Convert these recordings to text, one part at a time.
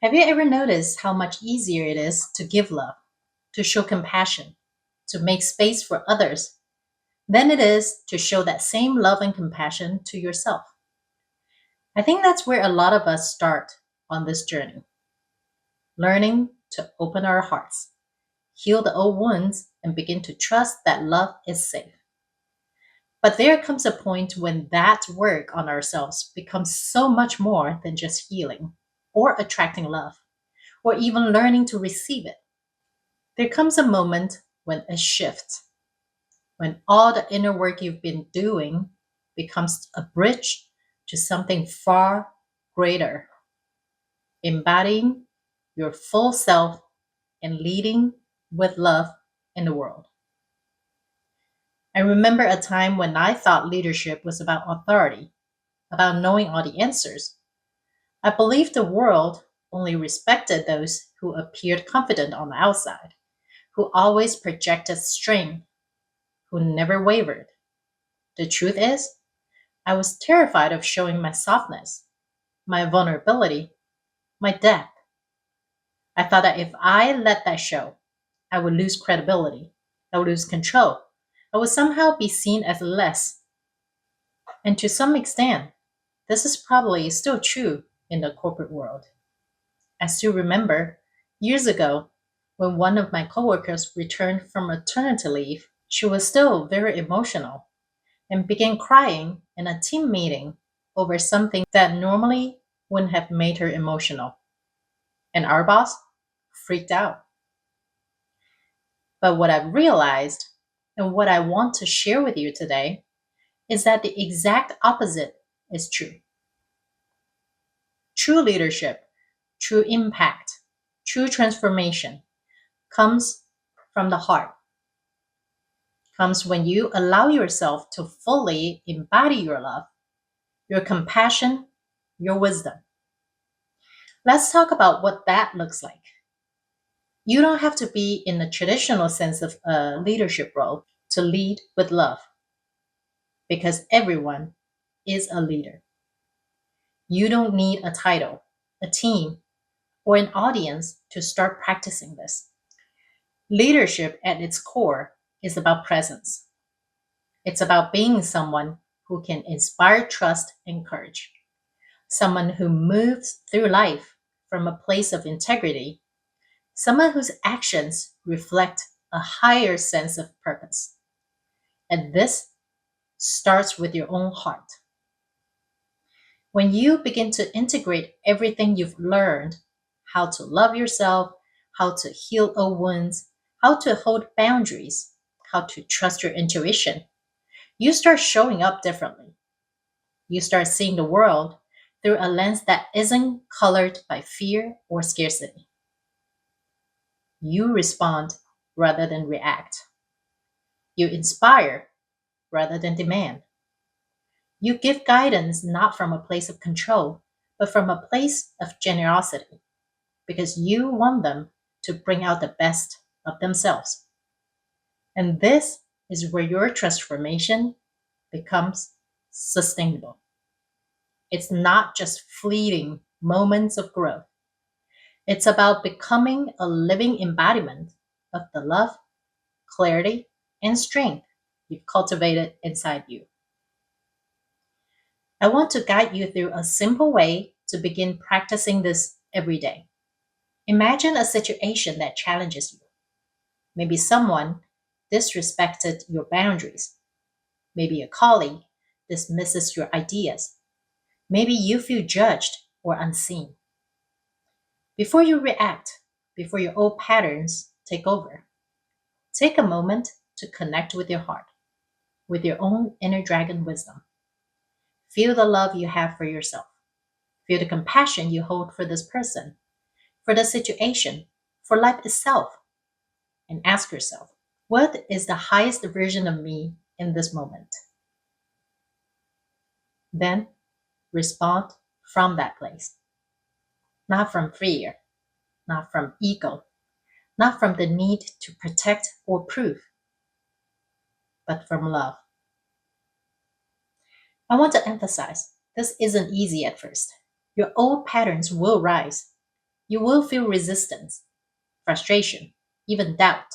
Have you ever noticed how much easier it is to give love, to show compassion, to make space for others than it is to show that same love and compassion to yourself? I think that's where a lot of us start on this journey, learning to open our hearts, heal the old wounds, and begin to trust that love is safe. But there comes a point when that work on ourselves becomes so much more than just healing or attracting love or even learning to receive it. There comes a moment when a shift, when all the inner work you've been doing becomes a bridge to something far greater, embodying your full self and leading with love in the world. I remember a time when I thought leadership was about authority, about knowing all the answers. I believed the world only respected those who appeared confident on the outside, who always projected strength, who never wavered. The truth is, I was terrified of showing my softness, my vulnerability, my depth. I thought that if I let that show, I would lose credibility, I would lose control, I would somehow be seen as less. And to some extent, this is probably still true in the corporate world. I still remember years ago when one of my coworkers returned from maternity leave, she was still very emotional and began crying in a team meeting over something that normally wouldn't have made her emotional. And our boss freaked out. But what I've realized and what I want to share with you today is that the exact opposite is true. True leadership, true impact, true transformation comes from the heart, comes when you allow yourself to fully embody your love, your compassion, your wisdom. Let's talk about what that looks like. You don't have to be in the traditional sense of a leadership role to lead with love, because everyone is a leader. You don't need a title, a team, or an audience to start practicing this. Leadership at its core is about presence. It's about being someone who can inspire trust and courage, someone who moves through life from a place of integrity, someone whose actions reflect a higher sense of purpose. And this starts with your own heart. When you begin to integrate everything you've learned, how to love yourself, how to heal old wounds, how to hold boundaries, how to trust your intuition, you start showing up differently. You start seeing the world through a lens that isn't colored by fear or scarcity. You respond rather than react. You inspire rather than demand. You give guidance not from a place of control, but from a place of generosity, because you want them to bring out the best of themselves. And this is where your transformation becomes sustainable. It's not just fleeting moments of growth. It's about becoming a living embodiment of the love, clarity, and strength you've cultivated inside you. I want to guide you through a simple way to begin practicing this every day. Imagine a situation that challenges you. Maybe someone disrespected your boundaries. Maybe a colleague dismisses your ideas. Maybe you feel judged or unseen. Before you react, before your old patterns take over, take a moment to connect with your heart, with your own inner dragon wisdom. Feel the love you have for yourself. Feel the compassion you hold for this person, for the situation, for life itself. And ask yourself, what is the highest version of me in this moment? Then respond from that place, not from fear, not from ego, not from the need to protect or prove, but from love. I want to emphasize this isn't easy at first. Your old patterns will rise. You will feel resistance, frustration, even doubt.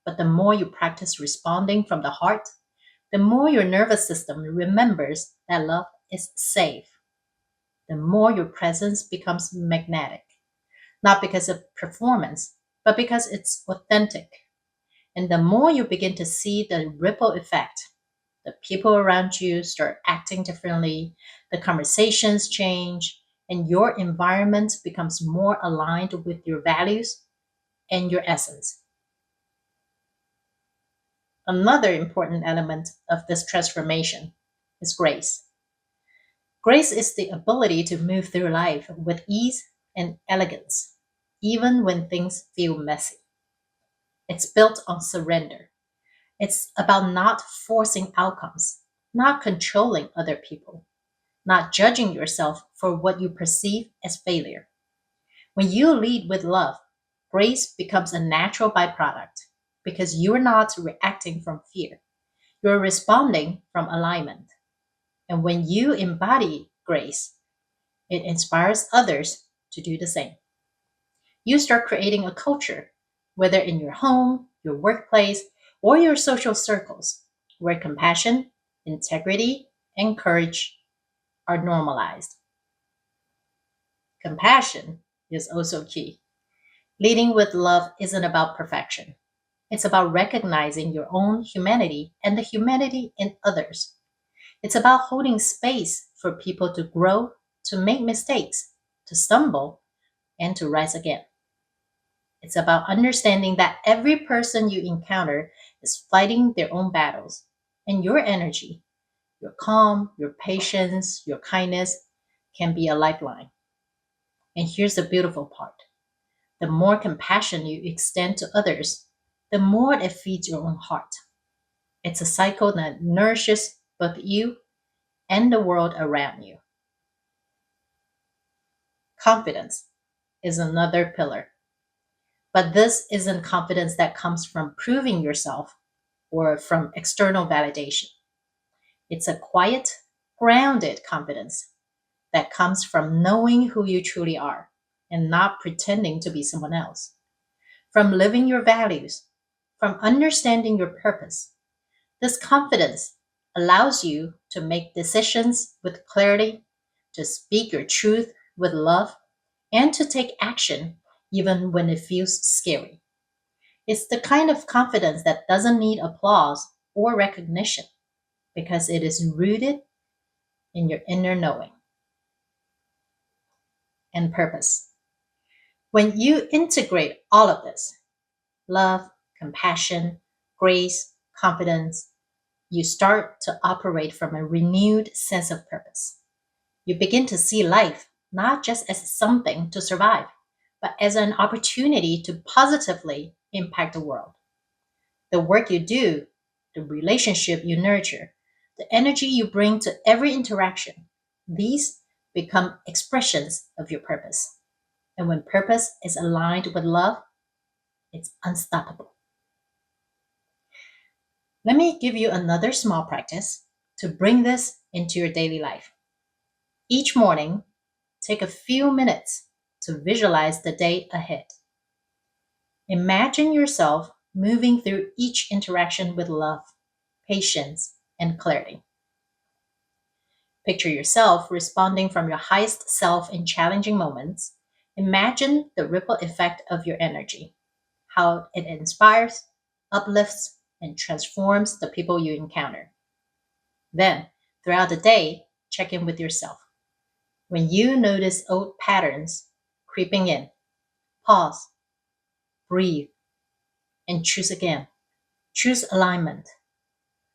But the more you practice responding from the heart, the more your nervous system remembers that love is safe, the more your presence becomes magnetic, not because of performance, but because it's authentic. And the more you begin to see the ripple effect, the people around you start acting differently, the conversations change, and your environment becomes more aligned with your values and your essence. Another important element of this transformation is grace. Grace is the ability to move through life with ease and elegance, even when things feel messy. It's built on surrender. It's about not forcing outcomes, not controlling other people, not judging yourself for what you perceive as failure. When you lead with love, grace becomes a natural byproduct because you're not reacting from fear. You're responding from alignment. And when you embody grace, it inspires others to do the same. You start creating a culture, whether in your home, your workplace, or your social circles, where compassion, integrity, and courage are normalized. Compassion is also key. Leading with love isn't about perfection. It's about recognizing your own humanity and the humanity in others. It's about holding space for people to grow, to make mistakes, to stumble, and to rise again. It's about understanding that every person you encounter is fighting their own battles, and your energy, your calm, your patience, your kindness can be a lifeline. And here's the beautiful part: the more compassion you extend to others, the more it feeds your own heart. It's a cycle that nourishes both you and the world around you. Confidence is another pillar. But this isn't confidence that comes from proving yourself or from external validation. It's a quiet, grounded confidence that comes from knowing who you truly are and not pretending to be someone else, from living your values, from understanding your purpose. This confidence allows you to make decisions with clarity, to speak your truth with love, and to take action even when it feels scary. It's the kind of confidence that doesn't need applause or recognition because it is rooted in your inner knowing and purpose. When you integrate all of this, love, compassion, grace, confidence, you start to operate from a renewed sense of purpose. You begin to see life not just as something to survive, but as an opportunity to positively impact the world. The work you do, the relationship you nurture, the energy you bring to every interaction, these become expressions of your purpose. And when purpose is aligned with love, it's unstoppable. Let me give you another small practice to bring this into your daily life. Each morning, take a few minutes to visualize the day ahead. Imagine yourself moving through each interaction with love, patience, and clarity. Picture yourself responding from your highest self in challenging moments. Imagine the ripple effect of your energy, how it inspires, uplifts, and transforms the people you encounter. Then, throughout the day, check in with yourself. When you notice old patterns creeping in, pause, breathe, and choose again. Choose alignment.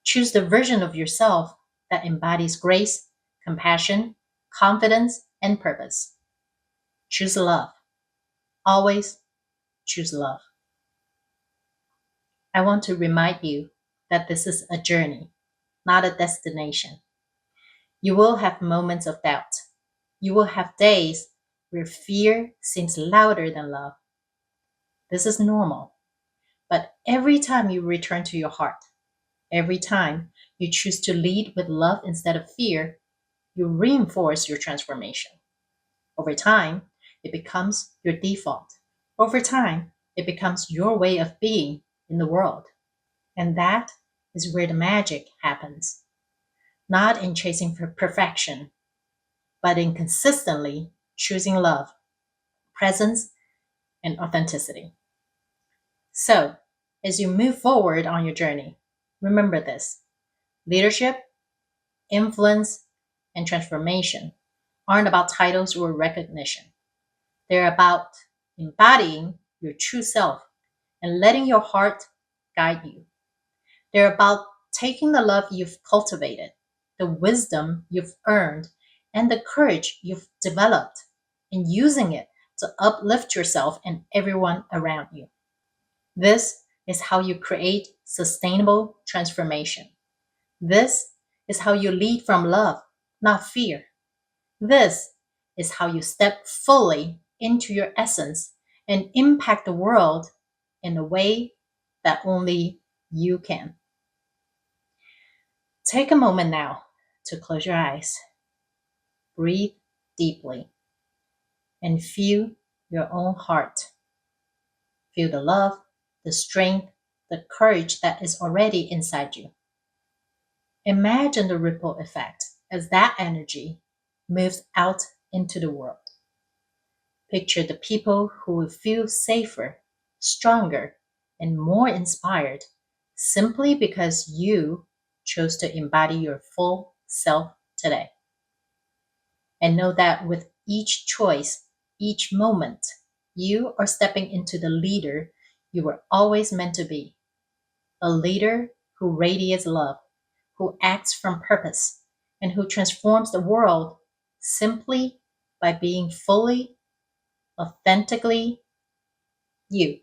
Choose the version of yourself that embodies grace, compassion, confidence, and purpose. Choose love. Always choose love. I want to remind you that this is a journey, not a destination. You will have moments of doubt. You will have days where fear seems louder than love. This is normal. But every time you return to your heart, every time you choose to lead with love instead of fear, you reinforce your transformation. Over time, it becomes your default. Over time, it becomes your way of being in the world. And that is where the magic happens. Not in chasing perfection, but in consistently choosing love, presence, and authenticity. So, as you move forward on your journey, remember this: leadership, influence, and transformation aren't about titles or recognition. They're about embodying your true self and letting your heart guide you. They're about taking the love you've cultivated, the wisdom you've earned, and the courage you've developed, and using it to uplift yourself and everyone around you. This is how you create sustainable transformation. This is how you lead from love, not fear. This is how you step fully into your essence and impact the world in a way that only you can. Take a moment now to close your eyes, breathe deeply, and feel your own heart. Feel the love, the strength, the courage that is already inside you. Imagine the ripple effect as that energy moves out into the world. Picture the people who will feel safer, stronger, and more inspired simply because you chose to embody your full self today. And know that with each choice, each moment, you are stepping into the leader you were always meant to be. A leader who radiates love, who acts from purpose, and who transforms the world simply by being fully, authentically you.